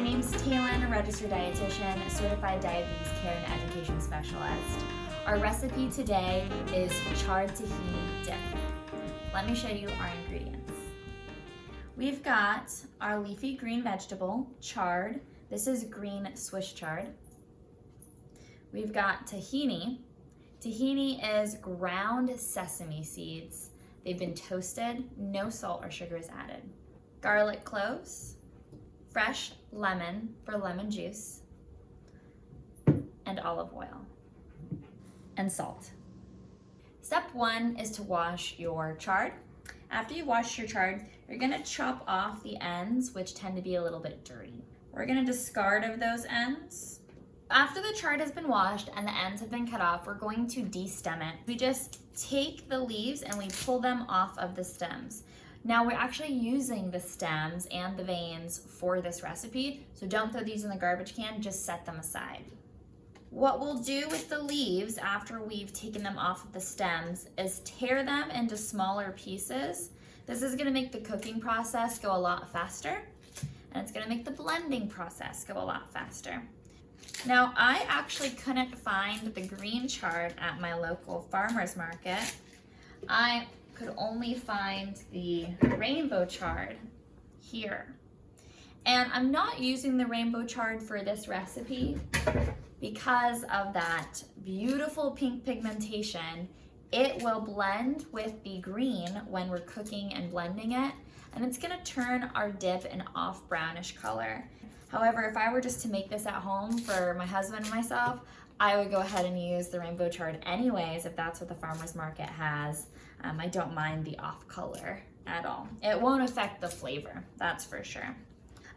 name's Taylin, a registered dietitian, certified diabetes care and education specialist. Our recipe today is Chard tahini dip. Let me show you our ingredients. We've got our leafy green vegetable, chard. This is green Swiss chard. We've got tahini. Tahini is ground sesame seeds. They've been toasted, no salt or sugar is added. Garlic cloves, fresh lemon for lemon juice, and olive oil, and salt. Step one is to wash your chard. After you wash your chard, you're gonna chop off the ends, which tend to be a little bit dirty. We're gonna discard of those ends. After the chard has been washed and the ends have been cut off, we're going to de-stem it. We just take the leaves and we pull them off of the stems. Now we're actually using the stems and the veins for this recipe, so don't throw these in the garbage can, just set them aside. What we'll do with the leaves after we've taken them off of the stems is tear them into smaller pieces. This is gonna make the cooking process go a lot faster, and it's gonna make the blending process go a lot faster. Now, I actually couldn't find the green chard at my local farmer's market. I could only find the rainbow chard here. And I'm not using the rainbow chard for this recipe because of that beautiful pink pigmentation. It will blend with the green when we're cooking and blending it, and it's gonna turn our dip an off brownish color. However, if I were just to make this at home for my husband and myself, I would go ahead and use the rainbow chard anyways if that's what the farmer's market has. I don't mind the off color at all. It won't affect the flavor, that's for sure.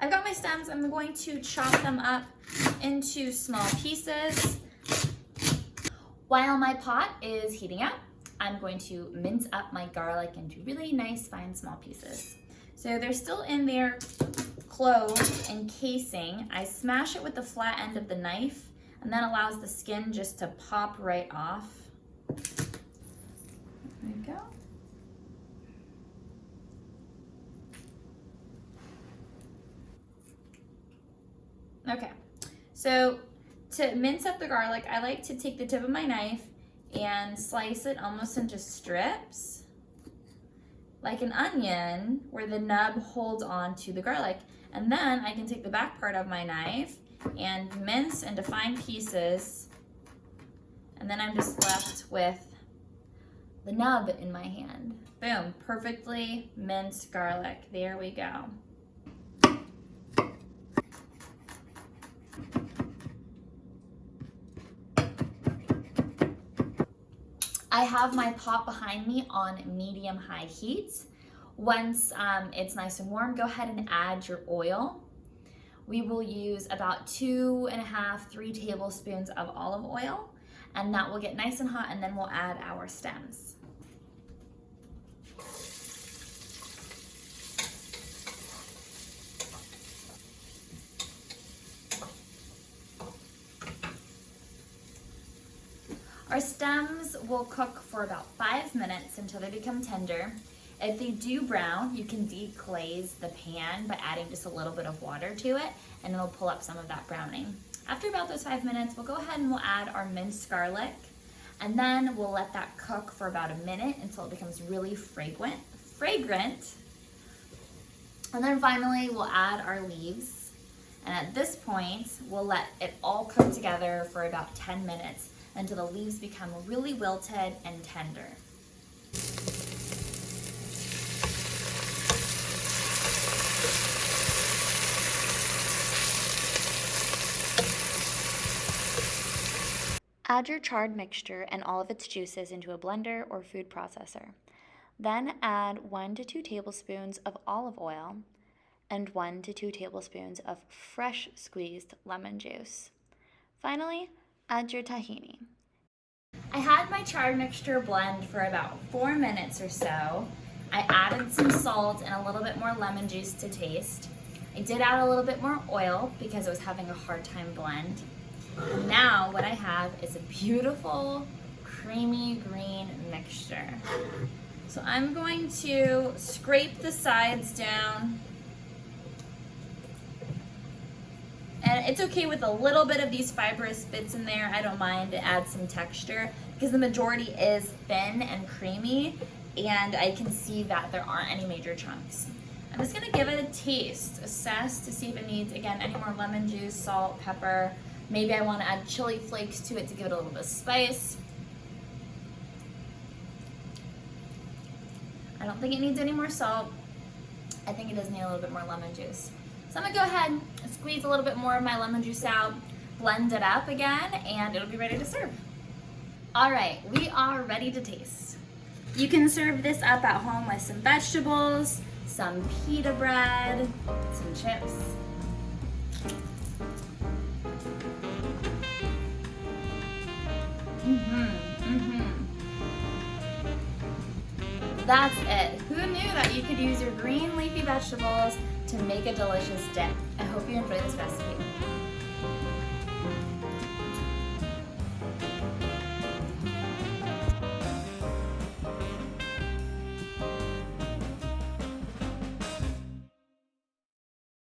I've got my stems. I'm going to chop them up into small pieces. While my pot is heating up, I'm going to mince up my garlic into really nice, fine, small pieces. So they're still in their clove encasing. I smash it with the flat end of the knife, and that allows the skin just to pop right off. There we go. Okay, so to mince up the garlic, I like to take the tip of my knife and slice it almost into strips, like an onion, where the nub holds on to the garlic. And then I can take the back part of my knife and mince into fine pieces, and then I'm just left with the nub in my hand. Boom, perfectly minced garlic. There we go. I have my pot behind me on medium-high heat. Once it's nice and warm, go ahead and add your oil. We will use about 2.5, 3 tablespoons of olive oil, and that will get nice and hot, and then we'll add our stems. Our stems will cook for about 5 minutes until they become tender. If they do brown, you can deglaze the pan by adding just a little bit of water to it, and it'll pull up some of that browning. After about those 5 minutes, we'll go ahead and we'll add our minced garlic, and then we'll let that cook for about a minute until it becomes really fragrant. And then finally, we'll add our leaves. And at this point, we'll let it all cook together for about 10 minutes until the leaves become really wilted and tender. Add your chard mixture and all of its juices into a blender or food processor. Then add 1 to 2 tablespoons of olive oil and 1 to 2 tablespoons of fresh squeezed lemon juice. Finally, add your tahini. I had my chard mixture blend for about 4 minutes or so. I added some salt and a little bit more lemon juice to taste. I did add a little bit more oil because I was having a hard time blend. And now what I have is a beautiful creamy green mixture. So I'm going to scrape the sides down it's okay with a little bit of these fibrous bits in there. I don't mind. It adds some texture because the majority is thin and creamy, and I can see that there aren't any major chunks. I'm just gonna give it a taste, assess to see if it needs, again, any more lemon juice, salt, pepper. Maybe I wanna add chili flakes to it to give it a little bit of spice. I don't think it needs any more salt. I think it does need a little bit more lemon juice. So I'm gonna go ahead and squeeze a little bit more of my lemon juice out, blend it up again, and it'll be ready to serve. All right, we are ready to taste. You can serve this up at home with some vegetables, some pita bread, some chips. That's it. Who knew that you could use your green leafy vegetables to make a delicious dip? I hope you enjoy this recipe.